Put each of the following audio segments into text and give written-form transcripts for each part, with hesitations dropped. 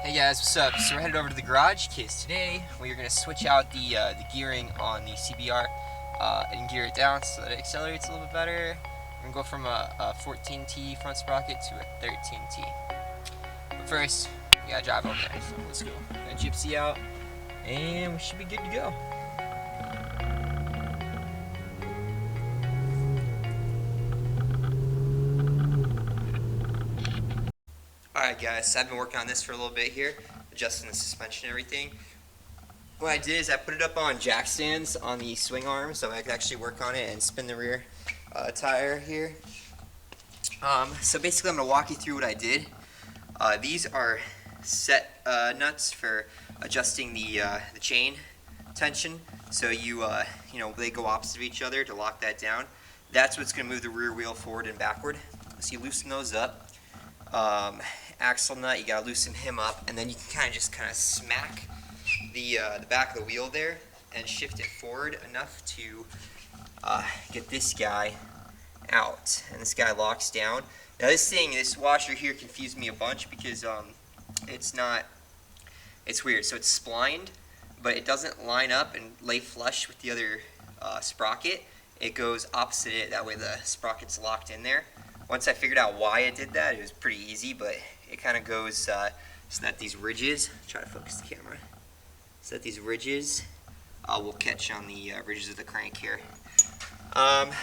Hey guys, what's up? So we're headed over to the garage because today we're going to switch out the gearing on the CBR and gear it down so that it accelerates a little bit better. We're going to go from a 14T front sprocket to a 13T. But first, we got to drive over there, so let's go. Got Gypsy out and we should be good to go. Alright guys, so I've been working on this for a little bit here, adjusting the suspension and everything. What I did is I put it up on jack stands on the swing arm so I could actually work on it and spin the rear tire here. So basically I'm going to walk you through what I did. These are set nuts for adjusting the chain tension. So you know, they go opposite of each other to lock that down. That's what's going to move the rear wheel forward and backward. So you loosen those up. Axle nut, you gotta loosen him up, and then you can kind of smack the back of the wheel there and shift it forward enough to get this guy out, and this guy locks down. Now this washer here confused me a bunch because it's weird. So it's splined, but it doesn't line up and lay flush with the other sprocket. It goes opposite it, that way the sprocket's locked in there. Once I figured out why it did that, it was pretty easy, but it kind of goes so that these ridges, try to focus the camera, so that these ridges will catch on the ridges of the crank here.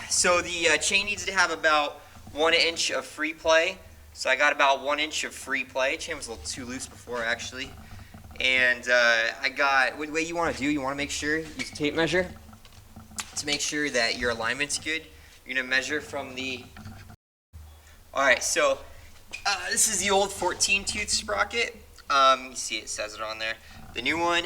So the chain needs to have about 1 inch of free play. So I got about 1 inch of free play. Chain was a little too loose before actually. And I got, what way you want to do, you want to make sure, use a tape measure to make sure that your alignment's good. You're going to measure from the, alright, so this is the old 14-tooth sprocket. You see it says it on there. The new one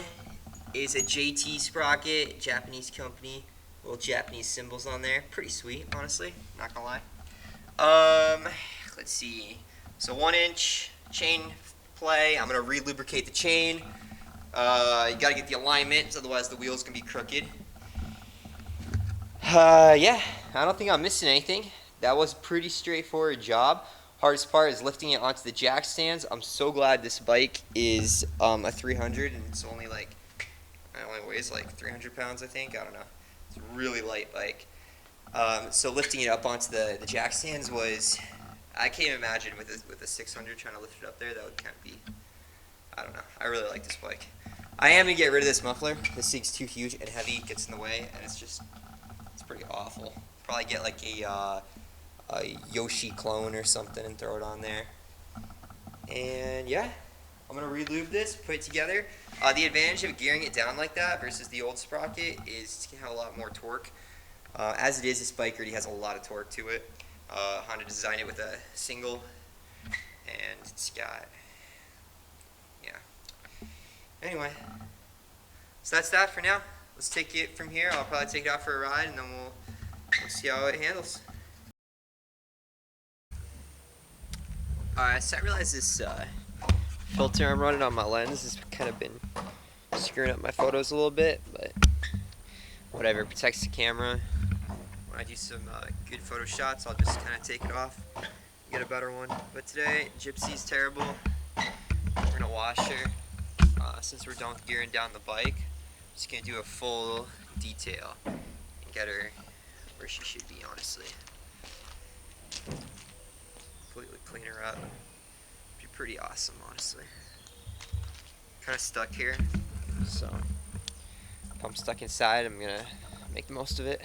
is a JT sprocket, Japanese company. Little Japanese symbols on there. Pretty sweet, honestly. Not gonna lie. Let's see. So 1 inch chain play. I'm gonna re-lubricate the chain. You gotta get the alignment, otherwise the wheel's gonna be crooked. Yeah, I don't think I'm missing anything. That was a pretty straightforward job. Hardest part is lifting it onto the jack stands. I'm so glad this bike is a 300 and it's only like, it only weighs like 300 pounds I think, I don't know. It's a really light bike. So lifting it up onto the jack stands was, I can't imagine with a 600 trying to lift it up there, that would kind of be, I don't know. I really like this bike. I am going to get rid of this muffler. This thing's too huge and heavy, it gets in the way, and it's pretty awful. Probably get like a Yoshi clone or something and throw it on there. And yeah, I'm gonna re-lube this, put it together. The advantage of gearing it down like that versus the old sprocket is it's gonna have a lot more torque. As it is, this bike already has a lot of torque to it. Honda designed it with a single, and it's got, yeah. Anyway, so that's that for now. Let's take it from here. I'll probably take it out for a ride and then we'll see how it handles. Alright, so I realized this filter I'm running on my lens has kind of been screwing up my photos a little bit, but whatever, it protects the camera. When I do some good photo shots, I'll just kind of take it off, get a better one. But today, Gypsy's terrible. We're going to wash her. Since we're done with gearing down the bike, I'm just going to do a full detail and get her where she should be, honestly. Completely clean her up. Be pretty awesome, honestly. Kind of stuck here, so if I'm stuck inside, I'm gonna make the most of it.